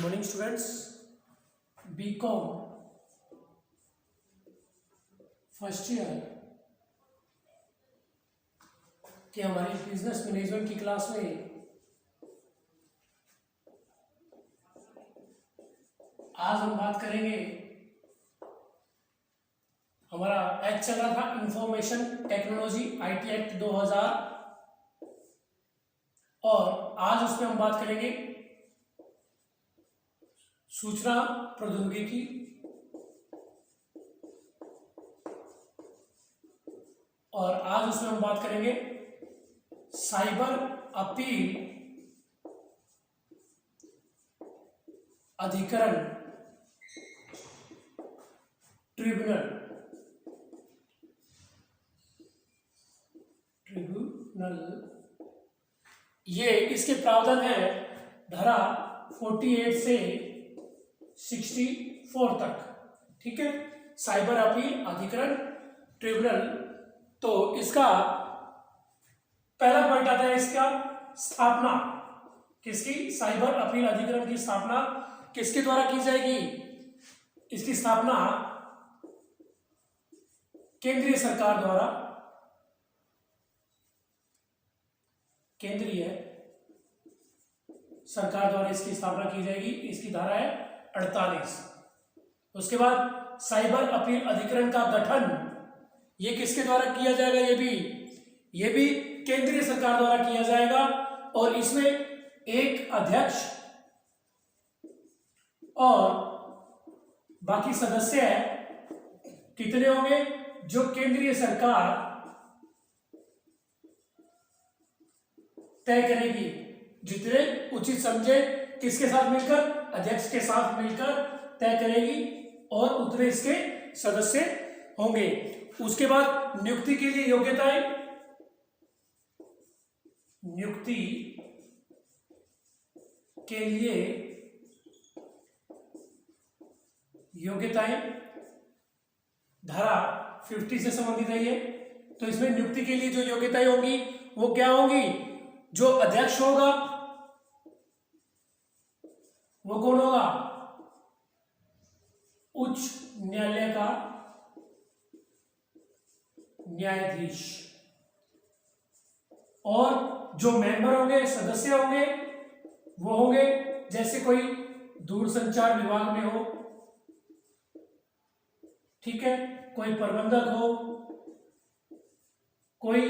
Morning students, B Com first year की हमारी business management की क्लास में आज हम बात करेंगे। हमारा एक्ट चल रहा था इंफॉर्मेशन टेक्नोलॉजी आईटी एक्ट 2000 और आज उसमें हम बात करेंगे सूचना प्रौद्योगिकी और आज उसमें हम बात करेंगे साइबर अपील अधिकरण ट्रिब्यूनल ये इसके प्रावधान है धारा 48 से 64 तक। ठीक है, साइबर अपील अधिकरण ट्रिब्यूनल। तो इसका पहला पॉइंट आता है इसका स्थापना किसकी, साइबर अपील अधिकरण की स्थापना किसके द्वारा की जाएगी। इसकी स्थापना केंद्रीय सरकार द्वारा, केंद्रीय सरकार द्वारा इसकी स्थापना की जाएगी। इसकी धारा है 48। उसके बाद साइबर अपील अधिकरण का गठन ये किसके द्वारा किया जाएगा, ये भी केंद्रीय सरकार द्वारा किया जाएगा और इसमें एक अध्यक्ष और बाकी सदस्य कितने होंगे, जो केंद्रीय सरकार तय करेगी, जितने उचित समझे किसके साथ मिलकर, अध्यक्ष के साथ मिलकर तय करेगी और उतने इसके सदस्य होंगे। उसके बाद नियुक्ति के लिए योग्यताएं, नियुक्ति के लिए योग्यताएं धारा 50 से संबंधित है ये। तो इसमें नियुक्ति के लिए जो योग्यताएं होंगी वो क्या होंगी, जो अध्यक्ष होगा वो कौन होगा, उच्च न्यायालय का न्यायाधीश, और जो मेंबर होंगे, सदस्य होंगे, वो होंगे जैसे कोई दूरसंचार विभाग में हो, ठीक है, कोई प्रबंधक हो, कोई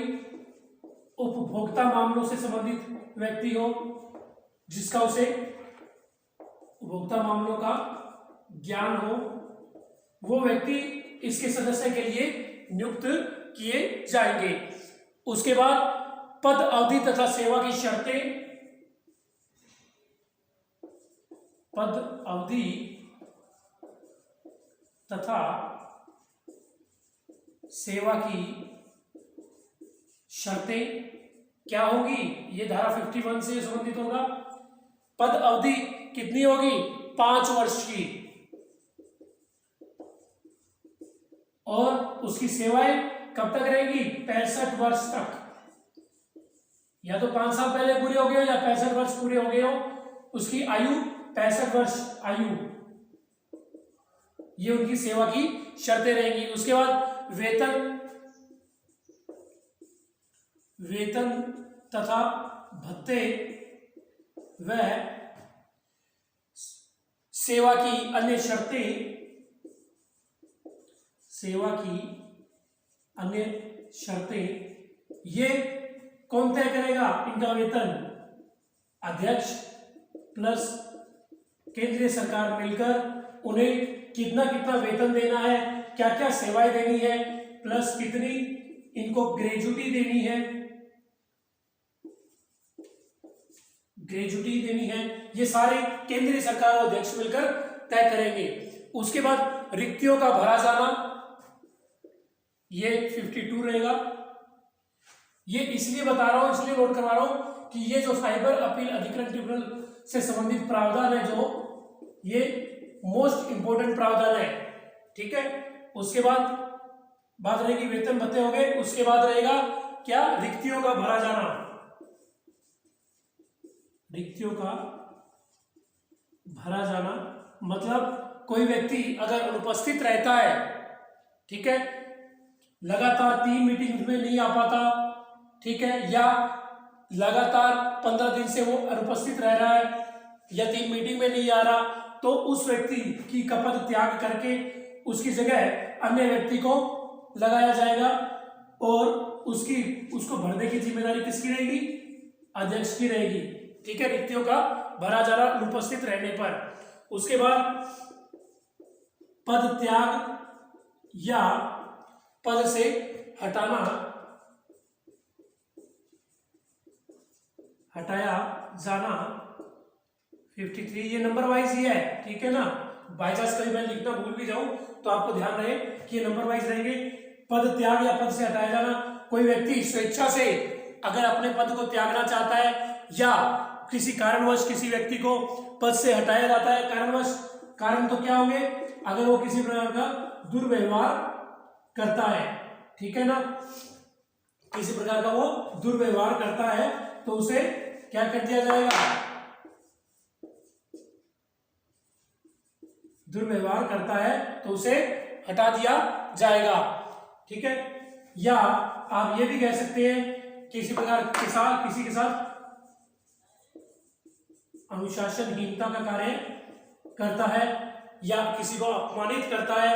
उपभोक्ता मामलों से संबंधित व्यक्ति हो जिसका उसे उपभोक्ता मामलों का ज्ञान हो, वो व्यक्ति इसके सदस्य के लिए नियुक्त किए जाएंगे। उसके बाद पद अवधि तथा सेवा की शर्तें, पद अवधि तथा सेवा की शर्तें क्या होगी, ये धारा 51 से संबंधित होगा। पद अवधि कितनी होगी, 5 वर्ष की, और उसकी सेवाएं कब तक रहेगी, 65 वर्ष तक। या तो 5 साल पहले पूरे हो गए हो या 65 वर्ष पूरे हो गए हो, उसकी आयु 65 वर्ष आयु, ये उनकी सेवा की शर्तें रहेंगी। उसके बाद वेतन तथा भत्ते व सेवा की अन्य शर्तें, सेवा की अन्य शर्तें ये कौन तय करेगा, इनका वेतन अध्यक्ष प्लस केंद्रीय सरकार मिलकर उन्हें कितना कितना वेतन देना है, क्या क्या सेवाएं देनी है, प्लस कितनी इनको ग्रेजुटी देनी है, ग्रेजुटी देनी है, ये सारे केंद्रीय सरकार और अध्यक्ष मिलकर तय करेंगे। उसके बाद रिक्तियों का भरा जाना, ये 52 रहेगा। ये इसलिए बता रहा हूं, इसलिए नोट करवा रहा हूं कि ये जो साइबर अपील अधिकरण ट्रिब्यूनल से संबंधित प्रावधान है, जो ये मोस्ट इंपोर्टेंट प्रावधान है। ठीक है, उसके बाद बात रहेगी वेतन भत्ते हो गए। उसके बाद रहेगा क्या, रिक्तियों का भरा जाना, रिक्तियों का भरा जाना मतलब कोई व्यक्ति अगर अनुपस्थित रहता है, ठीक है, लगातार 3 मीटिंग में नहीं आ पाता, ठीक है, या लगातार 15 दिन से वो अनुपस्थित रह रहा है या 3 मीटिंग में नहीं आ रहा, तो उस व्यक्ति की का पद त्याग करके उसकी जगह अन्य व्यक्ति को लगाया जाएगा और उसको भरने की जिम्मेदारी किसकी रहेगी? अध्यक्ष की रहेगी, ठीक है, रिक्तियों का भरा जाना अनुपस्थित रहने पर। उसके बाद पद त्याग या पद से हटाया जाना 53, ये नंबर वाइज ही है, ठीक है ना। बाई चांस कभी मैं लिखना भूल भी जाऊं तो आपको ध्यान रहे कि ये नंबर वाइज रहेंगे। पद त्याग या पद से हटाया जाना, कोई व्यक्ति स्वेच्छा से अगर अपने पद को त्यागना चाहता है या किसी कारणवश किसी व्यक्ति को पद से हटाया जाता है कारणवश, कारण तो क्या होंगे? अगर वो किसी प्रकार का दुर्व्यवहार करता है, ठीक है ना, किसी प्रकार का वो दुर्व्यवहार करता है तो उसे क्या कर दिया जाएगा? दुर्व्यवहार करता है तो उसे हटा दिया जाएगा, ठीक है। या आप ये भी कह सकते हैं किसी प्रकार के साथ किसी के साथ अनुशासनहीनता का कार्य करता है या किसी को अपमानित करता है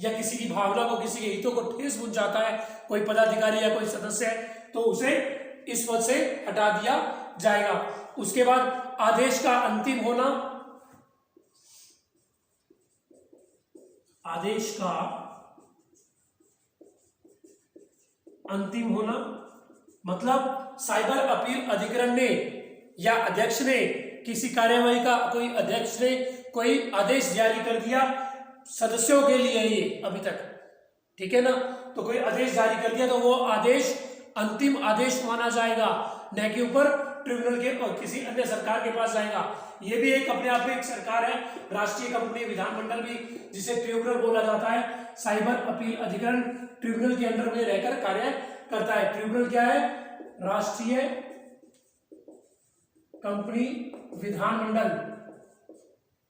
या किसी की भावना को, किसी के हितों को ठेस पहुंचाता है, कोई पदाधिकारी या कोई सदस्य है, तो उसे इस पद से हटा दिया जाएगा। उसके बाद आदेश का अंतिम होना, आदेश का अंतिम होना मतलब साइबर अपील अधिकरण ने या अध्यक्ष ने किसी कार्यवाही का, कोई अध्यक्ष ने कोई आदेश जारी कर दिया सदस्यों के लिए, ये अभी तक, ठीक है ना, तो कोई आदेश जारी कर दिया तो वो आदेश अंतिम आदेश माना जाएगा, न कि ऊपर ट्रिब्यूनल के और किसी अन्य सरकार के पास जाएगा। ये भी एक अपने आप में एक सरकार है, राष्ट्रीय कंपनी विधानमंडल भी, जिसे ट्रिब्यूनल बोला जाता है। साइबर अपील अधिकरण ट्रिब्यूनल के अंडर में रहकर कार्य करता है। ट्रिब्यूनल क्या है? राष्ट्रीय कंपनी विधानमंडल,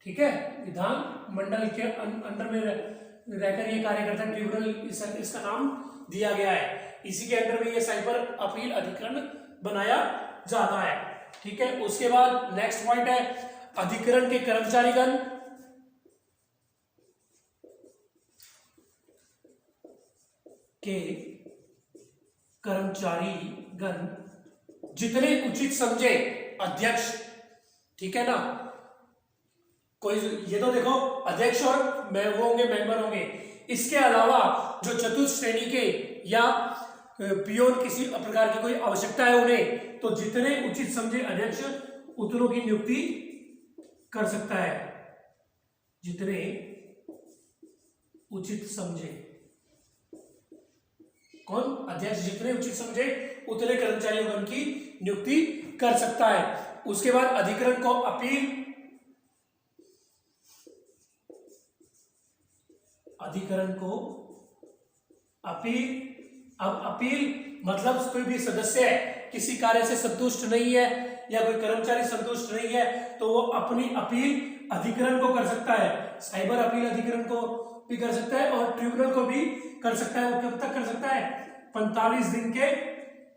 ठीक है, विधानमंडल के अंडर में रहकर ये कार्य करता है। ट्रिब्यूनल इसका नाम दिया गया है, इसी के अंडर में ये साइबर अपील अधिकरण बनाया जाता है, ठीक है। उसके बाद नेक्स्ट पॉइंट है अधिकरण के कर्मचारीगण जितने उचित समझे अध्यक्ष, ठीक है ना, कोई ये तो देखो अध्यक्ष और वो होंगे, मेंबर होंगे, इसके अलावा जो चतुर्थ श्रेणी के या पियोन किसी प्रकार की कोई आवश्यकता है उन्हें, तो जितने उचित समझे अध्यक्ष उतनों की नियुक्ति कर सकता है। जितने उचित समझे, कौन? अध्यक्ष जितने उचित समझे उतने कर्मचारियों की नियुक्ति कर सकता है। उसके बाद अधिकरण को अपील, अधिकरण को अपील, अब अपील मतलब कोई भी सदस्य किसी कार्य से संतुष्ट नहीं है या कोई कर्मचारी संतुष्ट नहीं है तो वो अपनी अपील अधिकरण को कर सकता है। साइबर अपील अधिकरण को भी कर सकता है और ट्रिब्यूनल को भी कर सकता है। वो कब तक कर सकता है? 45 दिन के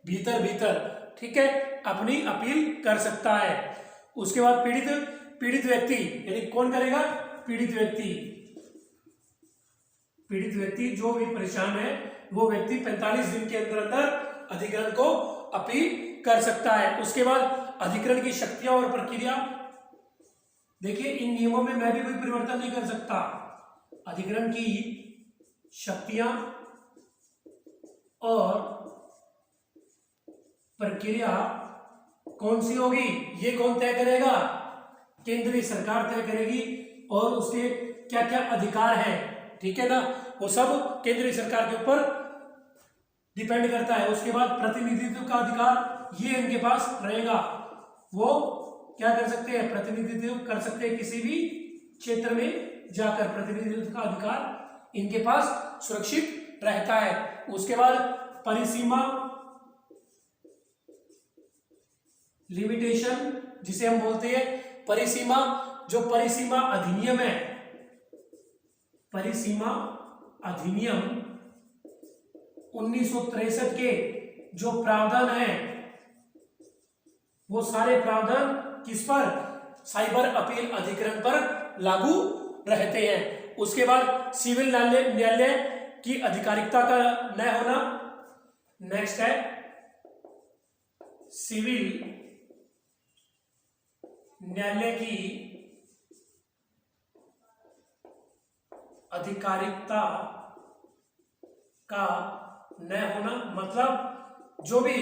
भीतर, ठीक है, अपनी अपील कर सकता है। उसके बाद पीड़ित व्यक्ति, यानी कौन करेगा? पीड़ित व्यक्ति जो भी परेशान है वो व्यक्ति 45 दिन के अंदर अधिकरण को अपील कर सकता है। उसके बाद अधिकरण की शक्तियां और प्रक्रिया, देखिए इन नियमों में मैं भी कोई परिवर्तन नहीं कर सकता। अधिकरण की शक्तियां और प्रक्रिया कौन सी होगी, ये कौन तय करेगा? केंद्रीय सरकार तय करेगी और उसके क्या क्या अधिकार है, ठीक है ना, वो सब केंद्रीय सरकार के ऊपर डिपेंड करता है। उसके बाद प्रतिनिधित्व का अधिकार, ये इनके पास रहेगा, वो क्या कर सकते हैं? प्रतिनिधित्व कर सकते हैं, किसी भी क्षेत्र में जाकर प्रतिनिधित्व का अधिकार इनके पास सुरक्षित रहता है। उसके बाद परिसीमा, लिमिटेशन जिसे हम बोलते हैं परिसीमा, जो परिसीमा अधिनियम है, परिसीमा अधिनियम 1963 के जो प्रावधान है वो सारे प्रावधान किस पर, साइबर अपील अधिकरण पर लागू रहते हैं। उसके बाद सिविल न्यायालय की अधिकारिकता का न होना, नेक्स्ट है सिविल न्यायालय की अधिकारिकता का न होना, मतलब जो भी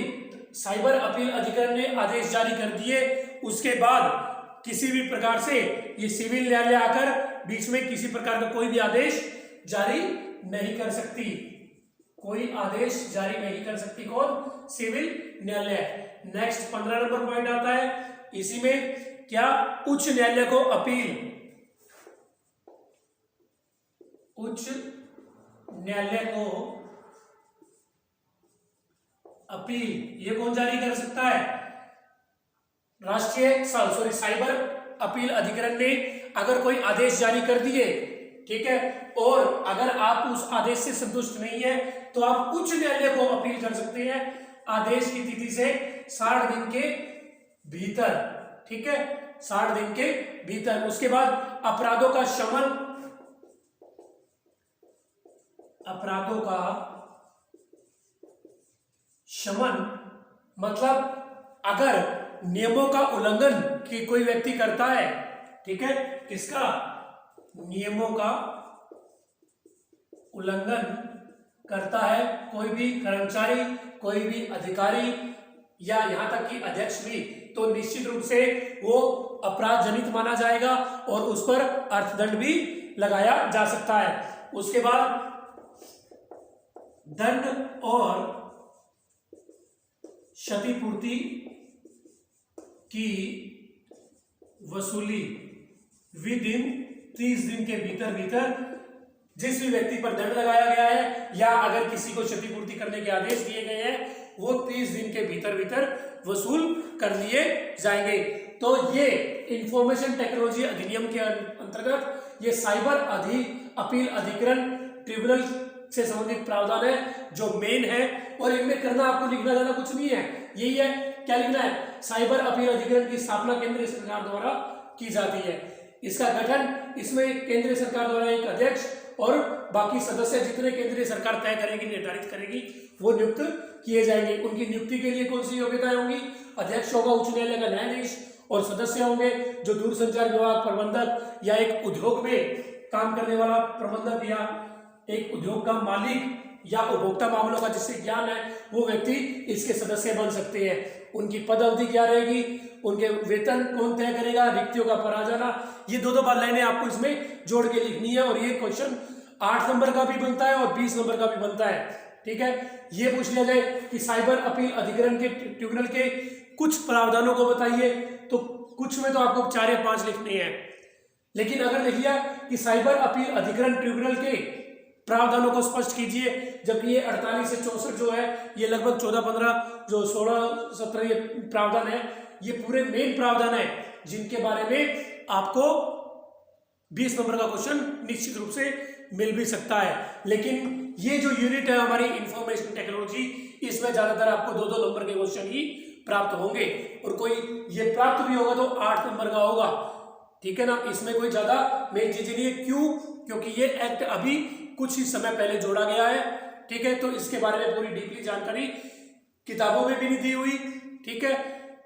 साइबर अपील अधिकरण ने आदेश जारी कर दिए उसके बाद किसी भी प्रकार से ये सिविल न्यायालय आकर बीच में किसी प्रकार का कोई भी आदेश जारी नहीं कर सकती, कोई आदेश जारी नहीं कर सकती कौन, सिविल न्यायालय। नेक्स्ट 15 नंबर पॉइंट आता है, इसी में क्या उच्च न्यायालय को अपील, उच्च न्यायालय को अपील ये कौन जारी कर सकता है, राष्ट्रीय साइबर अपील अधिकरण ने अगर कोई आदेश जारी कर दिए, ठीक है, और अगर आप उस आदेश से संतुष्ट नहीं है तो आप उच्च न्यायालय को अपील कर सकते हैं आदेश की तिथि से 60 दिन के भीतर, ठीक है, 60 दिन के भीतर। उसके बाद अपराधों का शमन, अपराधों का शमन मतलब अगर नियमों का उल्लंघन की कोई व्यक्ति करता है, ठीक है, किसका, नियमों का उल्लंघन करता है कोई भी कर्मचारी, कोई भी अधिकारी या यहां तक कि अध्यक्ष भी, तो निश्चित रूप से वो अपराध जनित माना जाएगा और उस पर अर्थदंड भी लगाया जा सकता है। उसके बाद दंड और क्षतिपूर्ति की वसूली विद इन 30 दिन के भीतर जिस भी व्यक्ति पर दंड लगाया गया है या अगर किसी को क्षतिपूर्ति करने के आदेश दिए गए हैं वो 30 दिन के भीतर वसूल कर लिए जाएंगे। तो ये इंफॉर्मेशन टेक्नोलॉजी अधिनियम के अंतर्गत ये साइबर अपील अधिकरण ट्रिब्यूनल से संबंधित प्रावधान है जो मेन है, और इनमें करना आपको लिखना जाना कुछ नहीं है, यही है, क्या लिखना है, साइबर अपील अधिकरण की स्थापना केंद्रीय सरकार द्वारा की जाती है। इसका गठन, इसमें केंद्रीय सरकार द्वारा एक अध्यक्ष और बाकी सदस्य जितने केंद्रीय सरकार तय करेगी, निर्धारित करेगी, वो नियुक्त किए जाएंगे। उनकी नियुक्ति के लिए कौन सी योग्यताएं होंगी, अध्यक्ष होगा उच्च न्यायालय का न्यायाधीश और सदस्य होंगे जो दूरसंचार विभाग प्रबंधक या एक उद्योग में काम करने वाला प्रबंधक या एक उद्योग का मालिक या उपभोक्ता मामलों का जिससे ज्ञान है वो व्यक्ति इसके सदस्य बन सकते हैं। उनकी पद अवधि क्या रहेगी, उनके वेतन कौन तय करेगा, रिक्तियों का भरा जाना, ये दो बार लाइनें आपको इसमें जोड़ के लिखनी है। और ये क्वेश्चन 8 नंबर का भी बनता है और 20 नंबर का भी बनता है, ठीक है। ये पूछ लिया जाए कि साइबर अपील अधिकरण के ट्रिब्यूनल के कुछ प्रावधानों को बताइए, तो कुछ में तो आपको 4 या 5 लिखने हैं, लेकिन अगर लिख लिया कि साइबर अपील अधिकरण ट्रिब्यूनल के प्रावधानों को स्पष्ट कीजिए, जबकि ये 48 से 64 जो है ये लगभग 14-15 जो 16-17 ये प्रावधान है, ये पूरे मेन प्रावधान है जिनके बारे में आपको 20 नंबर का क्वेश्चन निश्चित रूप से मिल भी सकता है। लेकिन ये जो यूनिट है हमारी इंफॉर्मेशन टेक्नोलॉजी, इसमें ज्यादातर आपको 2-2 नंबर के क्वेश्चन ही प्राप्त होंगे, और कोई ये प्राप्त भी होगा तो 8 नंबर का होगा, ठीक है ना। इसमें कोई ज्यादा मेन चीज नहीं है, क्यों, क्योंकि ये एक्ट अभी कुछ ही समय पहले जोड़ा गया है, ठीक है। तो इसके बारे में पूरी डीपली जानकारी किताबों में भी नहीं दी हुई, ठीक है,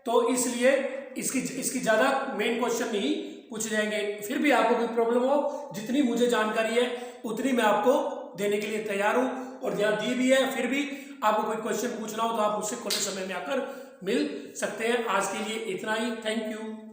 तो इसलिए इसकी ज्यादा मेन क्वेश्चन नहीं पूछे जाएंगे। फिर भी आपको कोई प्रॉब्लम हो, जितनी मुझे जानकारी है उतनी मैं आपको देने के लिए तैयार हूं और ध्यान दी भी है। फिर भी आपको कोई क्वेश्चन पूछना हो तो आप मुझसे खुले समय में आकर मिल सकते हैं। आज के लिए इतना ही, थैंक यू।